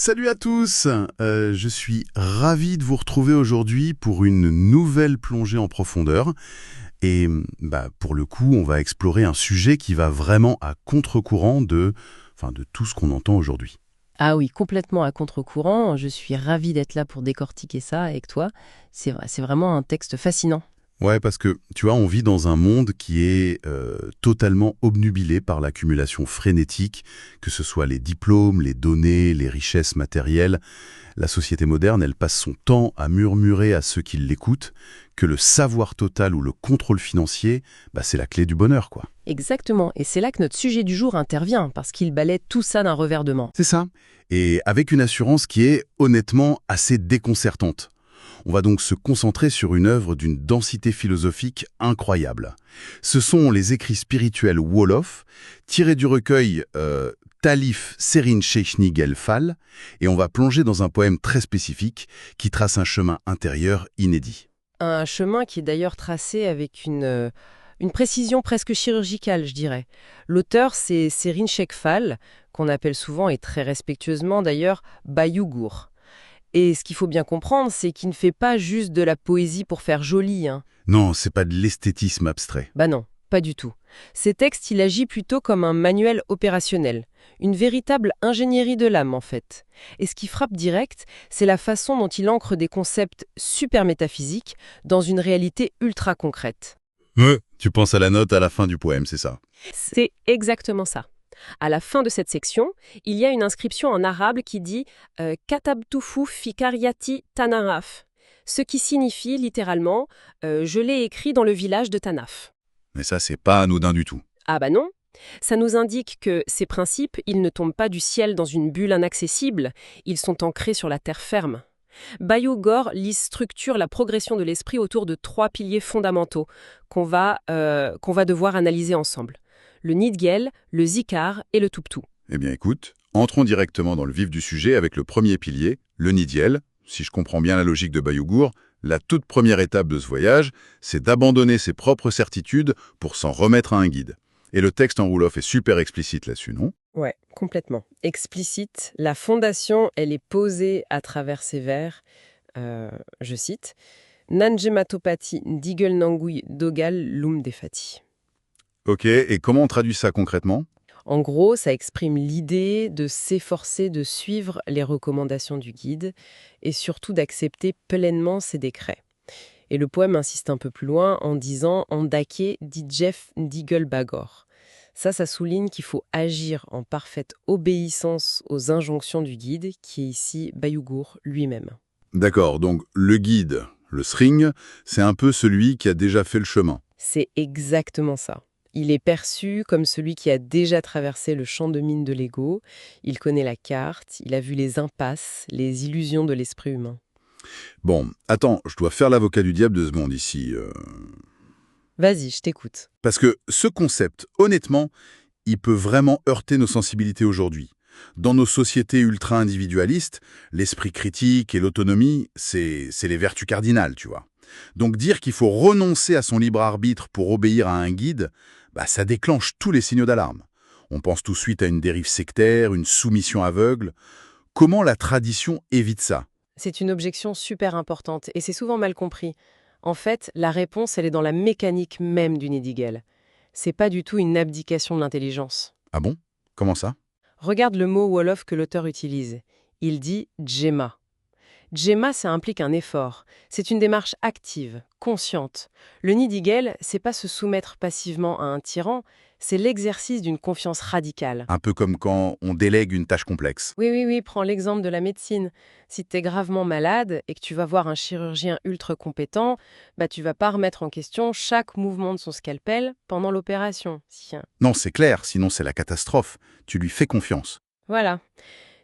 Salut à tous, je suis ravi de vous retrouver aujourd'hui pour une nouvelle plongée en profondeur. Et pour le coup, on va explorer un sujet qui va vraiment à contre-courant de tout ce qu'on entend aujourd'hui. Ah oui, complètement à contre-courant. Je suis ravie d'être là pour décortiquer ça avec toi. C'est vrai, c'est vraiment un texte fascinant. Ouais, parce que, tu vois, on vit dans un monde qui est totalement obnubilé par l'accumulation frénétique, que ce soit les diplômes, les données, les richesses matérielles. La société moderne, elle passe son temps à murmurer à ceux qui l'écoutent que le savoir total ou le contrôle financier, c'est la clé du bonheur, quoi. Exactement. Et c'est là que notre sujet du jour intervient, parce qu'il balaie tout ça d'un revers de main. C'est ça. Et avec une assurance qui est honnêtement assez déconcertante. On va donc se concentrer sur une œuvre d'une densité philosophique incroyable. Ce sont les écrits spirituels Wolof, tirés du recueil Talif Serin Sheikhni Gelfal, et on va plonger dans un poème très spécifique qui trace un chemin intérieur inédit. Un chemin qui est d'ailleurs tracé avec une précision presque chirurgicale, je dirais. L'auteur, c'est Serin Shekfal, qu'on appelle souvent et très respectueusement d'ailleurs Bayougour. Et ce qu'il faut bien comprendre, c'est qu'il ne fait pas juste de la poésie pour faire joli, hein. Non, c'est pas de l'esthétisme abstrait. Bah non, pas du tout. Ces textes, il agit plutôt comme un manuel opérationnel, une véritable ingénierie de l'âme en fait. Et ce qui frappe direct, c'est la façon dont il ancre des concepts super métaphysiques dans une réalité ultra concrète. Ouais. Tu penses à la note à la fin du poème, c'est ça? C'est exactement ça. À la fin de cette section, il y a une inscription en arabe qui dit Katabtufu fi karyati Tanaraf, ce qui signifie littéralement je l'ai écrit dans le village de Tanaf. Mais ça, c'est pas anodin du tout. Ah bah non. Ça nous indique que ces principes, ils ne tombent pas du ciel dans une bulle inaccessible, ils sont ancrés sur la terre ferme. Bayou Gore structure la progression de l'esprit autour de 3 piliers fondamentaux qu'on va devoir analyser ensemble. Le Nidgel, le Zikar et le Tuptu. Eh bien écoute, entrons directement dans le vif du sujet avec le premier pilier, le Nidiel. Si je comprends bien la logique de Bayougour, la toute première étape de ce voyage, c'est d'abandonner ses propres certitudes pour s'en remettre à un guide. Et le texte en Wolof est super explicite là-dessus, non? Ouais, complètement. Explicite, la fondation, elle est posée à travers ces vers. Je cite Nanjematopati Digel Nangui Dogal Lum Defati. Ok, et comment on traduit ça concrètement? En gros, ça exprime l'idée de s'efforcer de suivre les recommandations du guide et surtout d'accepter pleinement ses décrets. Et le poème insiste un peu plus loin en disant Andake Dijef Digel Bagor. Ça souligne qu'il faut agir en parfaite obéissance aux injonctions du guide, qui est ici Bayougour lui-même. D'accord, donc le guide, le Sring, c'est un peu celui qui a déjà fait le chemin. C'est exactement ça. Il est perçu comme celui qui a déjà traversé le champ de mine de l'ego, il connaît la carte, il a vu les impasses, les illusions de l'esprit humain. Bon, attends, je dois faire l'avocat du diable 2 secondes ici. Vas-y, je t'écoute. Parce que ce concept, honnêtement, il peut vraiment heurter nos sensibilités aujourd'hui. Dans nos sociétés ultra-individualistes, l'esprit critique et l'autonomie, c'est les vertus cardinales, tu vois. Donc dire qu'il faut renoncer à son libre arbitre pour obéir à un guide, ça déclenche tous les signaux d'alarme. On pense tout de suite à une dérive sectaire, une soumission aveugle. Comment la tradition évite ça? C'est une objection super importante et c'est souvent mal compris. En fait, la réponse, elle est dans la mécanique même du Nidigel. C'est pas du tout une abdication de l'intelligence. Ah bon? Comment ça? Regarde le mot Wolof que l'auteur utilise. Il dit Djema. Djema, ça implique un effort. C'est une démarche active, consciente. Le Nidigel, c'est pas se soumettre passivement à un tyran, c'est l'exercice d'une confiance radicale. Un peu comme quand on délègue une tâche complexe. Oui, prends l'exemple de la médecine. Si tu es gravement malade et que tu vas voir un chirurgien ultra compétent, tu vas pas remettre en question chaque mouvement de son scalpel pendant l'opération. Tiens. Non, c'est clair, sinon c'est la catastrophe. Tu lui fais confiance. Voilà.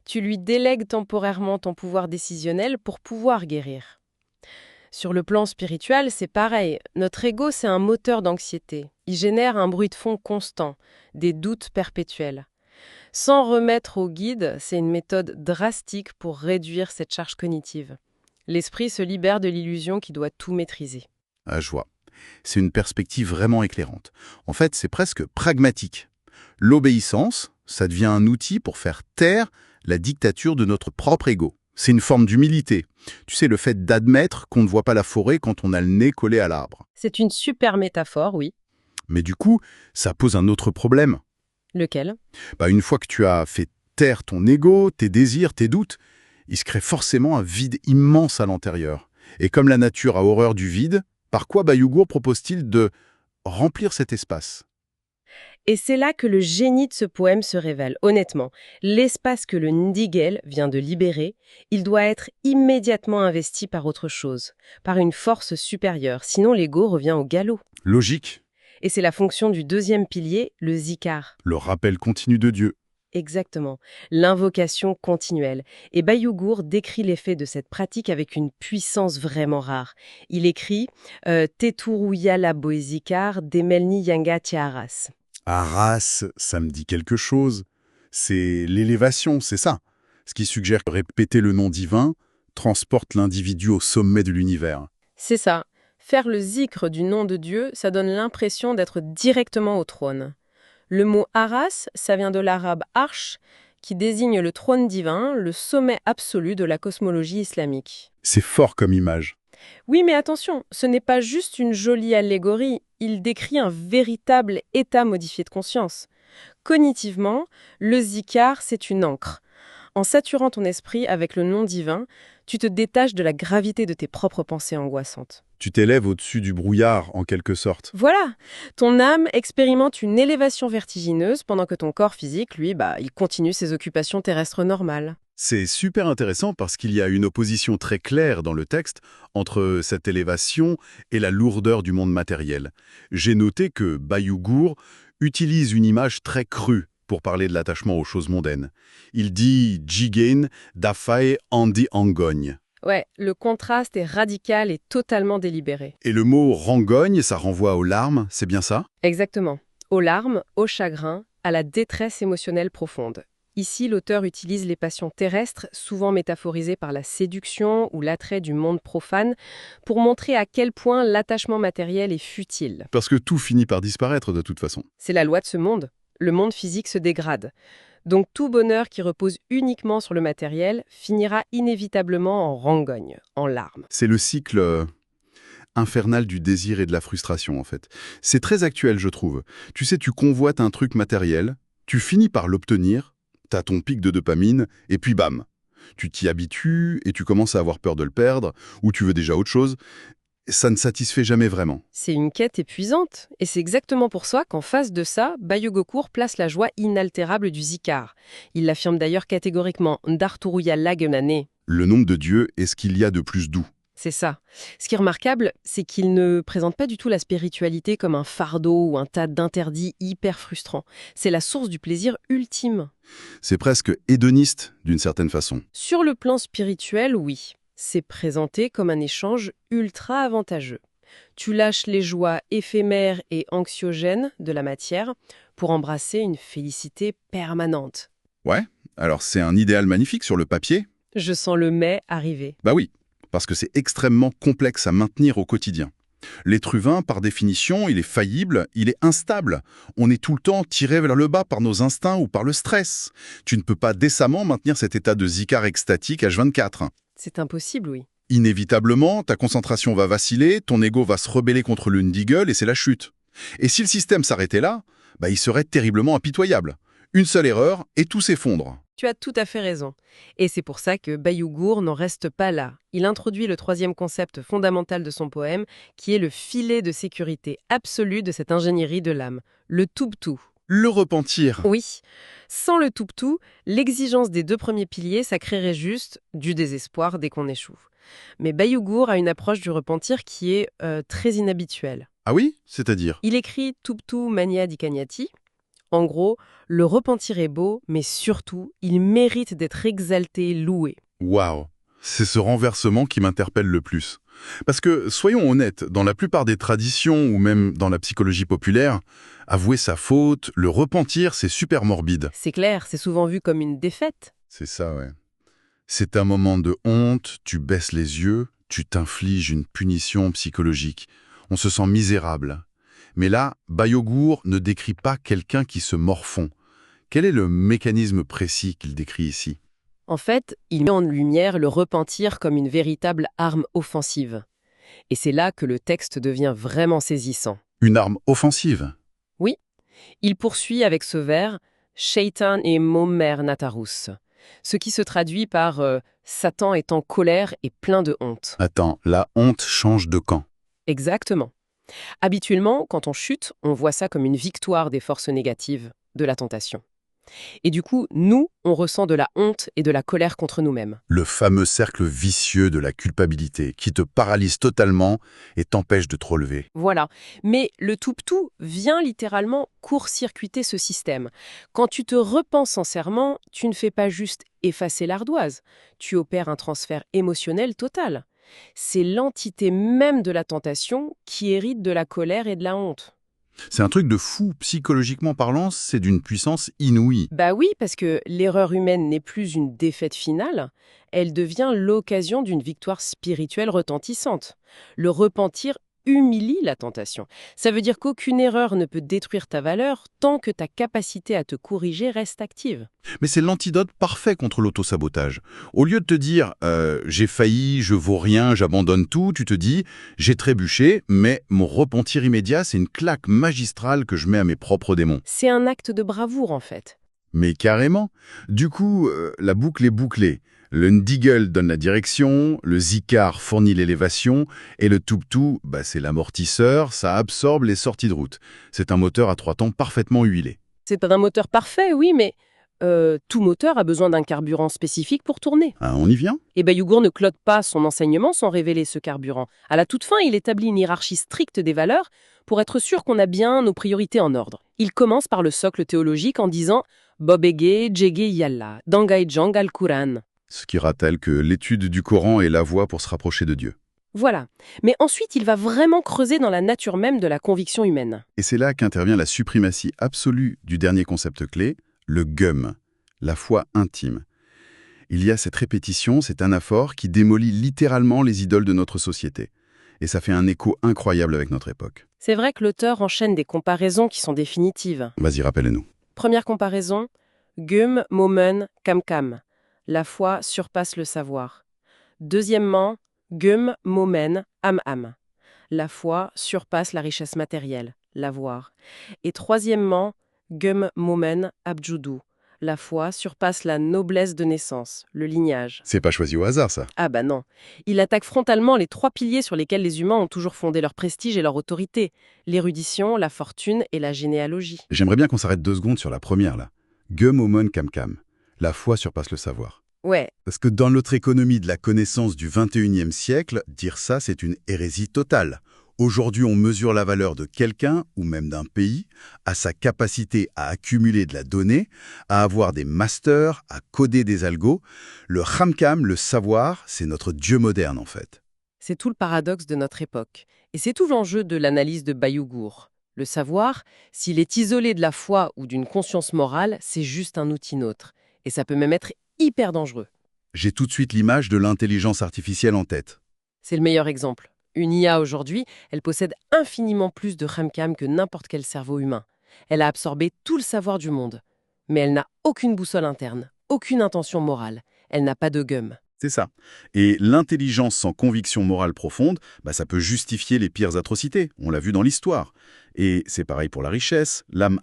Tu lui délègues temporairement ton pouvoir décisionnel pour pouvoir guérir. Sur le plan spirituel, c'est pareil. Notre ego, c'est un moteur d'anxiété. Il génère un bruit de fond constant, des doutes perpétuels. S'en remettre au guide, c'est une méthode drastique pour réduire cette charge cognitive. L'esprit se libère de l'illusion qu'il doit tout maîtriser. Ah, je vois. C'est une perspective vraiment éclairante. En fait, c'est presque pragmatique. L'obéissance, ça devient un outil pour faire taire la dictature de notre propre ego. C'est une forme d'humilité. Tu sais, le fait d'admettre qu'on ne voit pas la forêt quand on a le nez collé à l'arbre. C'est une super métaphore, oui. Mais du coup, ça pose un autre problème. Lequel? Une fois que tu as fait taire ton ego, tes désirs, tes doutes, il se crée forcément un vide immense à l'intérieur. Et comme la nature a horreur du vide, par quoi Bayougour propose-t-il de remplir cet espace? Et c'est là que le génie de ce poème se révèle. Honnêtement, l'espace que le Ndigel vient de libérer, il doit être immédiatement investi par autre chose, par une force supérieure, sinon l'ego revient au galop. Logique, Et c'est la fonction du deuxième pilier, le zikar. le rappel continu de Dieu. Exactement, l'invocation continuelle. Et Bayougour décrit l'effet de cette pratique avec une puissance vraiment rare. Il écrit Teturuya la boezikar demelni yanga tiaras. Arras, ça me dit quelque chose. C'est l'élévation, c'est ça. Ce qui suggère que répéter le nom divin transporte l'individu au sommet de l'univers. C'est ça. Faire le zikr du nom de Dieu, ça donne l'impression d'être directement au trône. Le mot Aras, ça vient de l'arabe arsh, qui désigne le trône divin, le sommet absolu de la cosmologie islamique. C'est fort comme image. Oui, mais attention, ce n'est pas juste une jolie allégorie, il décrit un véritable état modifié de conscience. Cognitivement, le zikar, c'est une encre. En saturant ton esprit avec le nom divin, tu te détaches de la gravité de tes propres pensées angoissantes. Tu t'élèves au-dessus du brouillard, en quelque sorte. Voilà, ton âme expérimente une élévation vertigineuse pendant que ton corps physique, lui, il continue ses occupations terrestres normales. C'est super intéressant parce qu'il y a une opposition très claire dans le texte entre cette élévation et la lourdeur du monde matériel. J'ai noté que Bayougour utilise une image très crue pour parler de l'attachement aux choses mondaines. Il dit « Jigain dafae andi angogne ». Ouais, le contraste est radical et totalement délibéré. Et le mot « rangogne », ça renvoie aux larmes, c'est bien ça? Exactement. Aux larmes, au chagrin, à la détresse émotionnelle profonde. Ici, l'auteur utilise les passions terrestres, souvent métaphorisées par la séduction ou l'attrait du monde profane, pour montrer à quel point l'attachement matériel est futile. Parce que tout finit par disparaître de toute façon. C'est la loi de ce monde. Le monde physique se dégrade. Donc tout bonheur qui repose uniquement sur le matériel finira inévitablement en rangogne, en larmes. C'est le cycle infernal du désir et de la frustration, en fait. C'est très actuel, je trouve. Tu sais, tu convoites un truc matériel, tu finis par l'obtenir, t'as ton pic de dopamine, et puis bam. Tu t'y habitues et tu commences à avoir peur de le perdre, ou tu veux déjà autre chose. Ça ne satisfait jamais vraiment. C'est une quête épuisante, et c'est exactement pour ça qu'en face de ça, Bayougour place la joie inaltérable du zikar. Il l'affirme d'ailleurs catégoriquement, Ndarturuya lagenane. Le nom de Dieu est ce qu'il y a de plus doux. C'est ça. Ce qui est remarquable, c'est qu'il ne présente pas du tout la spiritualité comme un fardeau ou un tas d'interdits hyper frustrants. C'est la source du plaisir ultime. C'est presque hédoniste, d'une certaine façon. Sur le plan spirituel, oui. C'est présenté comme un échange ultra avantageux. Tu lâches les joies éphémères et anxiogènes de la matière pour embrasser une félicité permanente. Ouais, alors c'est un idéal magnifique sur le papier. Je sens le mais arriver. Bah oui, parce que c'est extrêmement complexe à maintenir au quotidien. L'être humain, par définition, il est faillible, il est instable. On est tout le temps tiré vers le bas par nos instincts ou par le stress. Tu ne peux pas décemment maintenir cet état de zikar extatique H24. C'est impossible, oui. Inévitablement, ta concentration va vaciller, ton ego va se rebeller contre le Ndigel et c'est la chute. Et si le système s'arrêtait là, il serait terriblement impitoyable. Une seule erreur et tout s'effondre. Tu as tout à fait raison. Et c'est pour ça que Bayougour n'en reste pas là. Il introduit le troisième concept fondamental de son poème, qui est le filet de sécurité absolue de cette ingénierie de l'âme, le Tubtu. Le repentir. Oui. Sans le Tubtu, l'exigence des deux premiers piliers, ça créerait juste du désespoir dès qu'on échoue. Mais Bayougour a une approche du repentir qui est très inhabituelle. Ah oui? C'est-à-dire? Il écrit Tubtu mania dikanyati. En gros, le repentir est beau, mais surtout, il mérite d'être exalté, loué. Waouh! C'est ce renversement qui m'interpelle le plus. Parce que, soyons honnêtes, dans la plupart des traditions, ou même dans la psychologie populaire, avouer sa faute, le repentir, c'est super morbide. C'est clair, c'est souvent vu comme une défaite. C'est ça, ouais. C'est un moment de honte, tu baisses les yeux, tu t'infliges une punition psychologique. On se sent misérable. Mais là, Bayougour ne décrit pas quelqu'un qui se morfond. Quel est le mécanisme précis qu'il décrit ici? En fait, il met en lumière le repentir comme une véritable arme offensive. Et c'est là que le texte devient vraiment saisissant. Une arme offensive. Oui, il poursuit avec ce vers « Shaitan et Momer Natarus », ce qui se traduit par Satan est en colère et plein de honte. Attends, la honte change de camp. Exactement. Habituellement, quand on chute, on voit ça comme une victoire des forces négatives, de la tentation. Et du coup, nous, on ressent de la honte et de la colère contre nous-mêmes. Le fameux cercle vicieux de la culpabilité qui te paralyse totalement et t'empêche de te relever. Voilà. Mais le Toubtou vient littéralement court-circuiter ce système. Quand tu te repens sincèrement, tu ne fais pas juste effacer l'ardoise. Tu opères un transfert émotionnel total. C'est l'entité même de la tentation qui hérite de la colère et de la honte. C'est un truc de fou, psychologiquement parlant, c'est d'une puissance inouïe. Bah oui, parce que l'erreur humaine n'est plus une défaite finale, elle devient l'occasion d'une victoire spirituelle retentissante. Le repentir humilie la tentation. Ça veut dire qu'aucune erreur ne peut détruire ta valeur tant que ta capacité à te corriger reste active. Mais c'est l'antidote parfait contre l'autosabotage. Au lieu de te dire j'ai failli, je vaux rien, j'abandonne tout », tu te dis « j'ai trébuché, mais mon repentir immédiat, c'est une claque magistrale que je mets à mes propres démons ». C'est un acte de bravoure en fait. Mais carrément. Du coup, la boucle est bouclée. Le Ndigel donne la direction, le Zikar fournit l'élévation, et le Toubtou, c'est l'amortisseur, ça absorbe les sorties de route. C'est un moteur à 3 temps parfaitement huilé. C'est pas un moteur parfait, oui, mais tout moteur a besoin d'un carburant spécifique pour tourner. Ah, on y vient? Et Bayougour ne clote pas son enseignement sans révéler ce carburant. À la toute fin, il établit une hiérarchie stricte des valeurs pour être sûr qu'on a bien nos priorités en ordre. Il commence par le socle théologique en disant « Bobege, Djege Yalla, Dangay Jang al-Quran ». Ce qui rappelle que l'étude du Coran est la voie pour se rapprocher de Dieu. Voilà. Mais ensuite, il va vraiment creuser dans la nature même de la conviction humaine. Et c'est là qu'intervient la suprématie absolue du dernier concept clé, le gum, la foi intime. Il y a cette répétition, cette anaphore qui démolit littéralement les idoles de notre société. Et ça fait un écho incroyable avec notre époque. C'est vrai que l'auteur enchaîne des comparaisons qui sont définitives. Vas-y, rappelle-nous. Première comparaison, Gum, Momen, Kam. La foi surpasse le savoir. Deuxièmement, Gum, Momen, Am. La foi surpasse la richesse matérielle, l'avoir. Et troisièmement, Gum, Momen, Abjudu. La foi surpasse la noblesse de naissance, le lignage. C'est pas choisi au hasard, ça. Ah bah non. Il attaque frontalement les 3 piliers sur lesquels les humains ont toujours fondé leur prestige et leur autorité. L'érudition, la fortune et la généalogie. J'aimerais bien qu'on s'arrête 2 secondes sur la première, là. Gum, Omon, Kam. La foi surpasse le savoir. Ouais. Parce que dans notre économie de la connaissance du 21e siècle, dire ça, c'est une hérésie totale. Aujourd'hui, on mesure la valeur de quelqu'un, ou même d'un pays, à sa capacité à accumuler de la donnée, à avoir des masters, à coder des algos. Le Khamkam, le savoir, c'est notre dieu moderne, en fait. C'est tout le paradoxe de notre époque. Et c'est tout l'enjeu de l'analyse de Bayougour. Le savoir, s'il est isolé de la foi ou d'une conscience morale, c'est juste un outil neutre. Et ça peut même être hyper dangereux. J'ai tout de suite l'image de l'intelligence artificielle en tête. C'est le meilleur exemple. Une IA aujourd'hui, elle possède infiniment plus de Khamkam que n'importe quel cerveau humain. Elle a absorbé tout le savoir du monde. Mais elle n'a aucune boussole interne, aucune intention morale. Elle n'a pas de gum. C'est ça. Et l'intelligence sans conviction morale profonde, ça peut justifier les pires atrocités. On l'a vu dans l'histoire. Et c'est pareil pour la richesse, l'âme.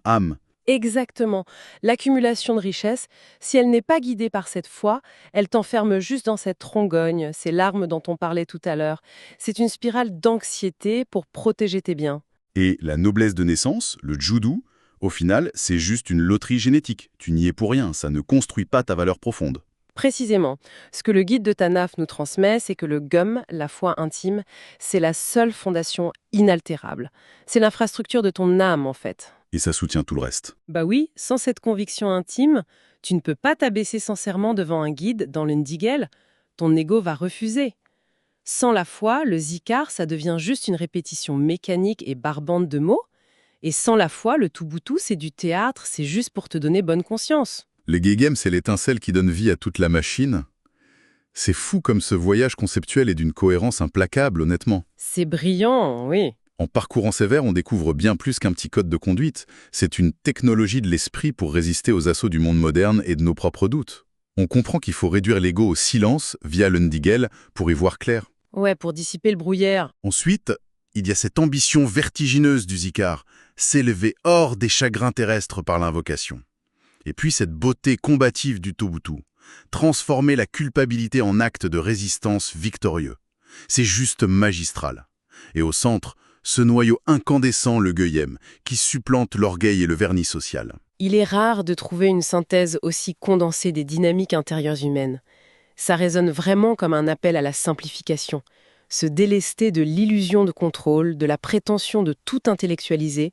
Exactement. L'accumulation de richesses, si elle n'est pas guidée par cette foi, elle t'enferme juste dans cette rongogne, ces larmes dont on parlait tout à l'heure. C'est une spirale d'anxiété pour protéger tes biens. Et la noblesse de naissance, le judo, au final, c'est juste une loterie génétique. Tu n'y es pour rien, ça ne construit pas ta valeur profonde. Précisément. Ce que le guide de Tanaf nous transmet, c'est que le gum, la foi intime, c'est la seule fondation inaltérable. C'est l'infrastructure de ton âme, en fait. Et ça soutient tout le reste. Bah oui, sans cette conviction intime, tu ne peux pas t'abaisser sincèrement devant un guide dans le Ndigel. Ton ego va refuser. Sans la foi, le zikar, ça devient juste une répétition mécanique et barbante de mots. Et sans la foi, le Touboutou, c'est du théâtre, c'est juste pour te donner bonne conscience. Les Gegem, c'est l'étincelle qui donne vie à toute la machine. C'est fou comme ce voyage conceptuel est d'une cohérence implacable, honnêtement. C'est brillant, oui. En parcourant ces vers, on découvre bien plus qu'un petit code de conduite. C'est une technologie de l'esprit pour résister aux assauts du monde moderne et de nos propres doutes. On comprend qu'il faut réduire l'ego au silence via l'Undigel pour y voir clair. Ouais, pour dissiper le brouillard. Ensuite, il y a cette ambition vertigineuse du Zikar, s'élever hors des chagrins terrestres par l'invocation. Et puis cette beauté combative du Tobutu, transformer la culpabilité en acte de résistance victorieux. C'est juste magistral. Et au centre, ce noyau incandescent, le Geuyem, qui supplante l'orgueil et le vernis social. Il est rare de trouver une synthèse aussi condensée des dynamiques intérieures humaines. Ça résonne vraiment comme un appel à la simplification, se délester de l'illusion de contrôle, de la prétention de tout intellectualiser,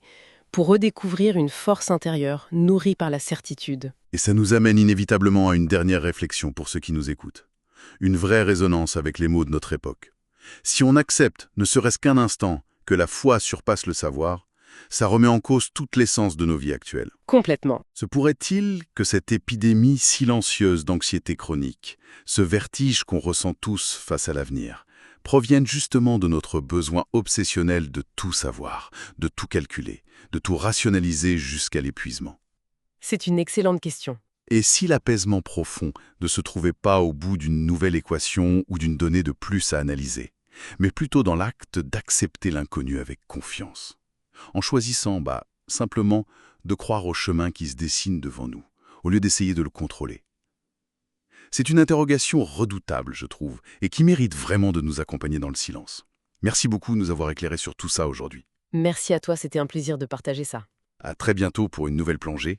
pour redécouvrir une force intérieure nourrie par la certitude. Et ça nous amène inévitablement à une dernière réflexion pour ceux qui nous écoutent. Une vraie résonance avec les mots de notre époque. Si on accepte, ne serait-ce qu'un instant, que la foi surpasse le savoir, ça remet en cause toute l'essence de nos vies actuelles. Complètement. Se pourrait-il que cette épidémie silencieuse d'anxiété chronique, ce vertige qu'on ressent tous face à l'avenir, provienne justement de notre besoin obsessionnel de tout savoir, de tout calculer, de tout rationaliser jusqu'à l'épuisement? C'est une excellente question. Et si l'apaisement profond ne se trouvait pas au bout d'une nouvelle équation ou d'une donnée de plus à analyser, mais plutôt dans l'acte d'accepter l'inconnu avec confiance, en choisissant simplement de croire au chemin qui se dessine devant nous, au lieu d'essayer de le contrôler? C'est une interrogation redoutable, je trouve, et qui mérite vraiment de nous accompagner dans le silence. Merci beaucoup de nous avoir éclairés sur tout ça aujourd'hui. Merci à toi, c'était un plaisir de partager ça. À très bientôt pour une nouvelle plongée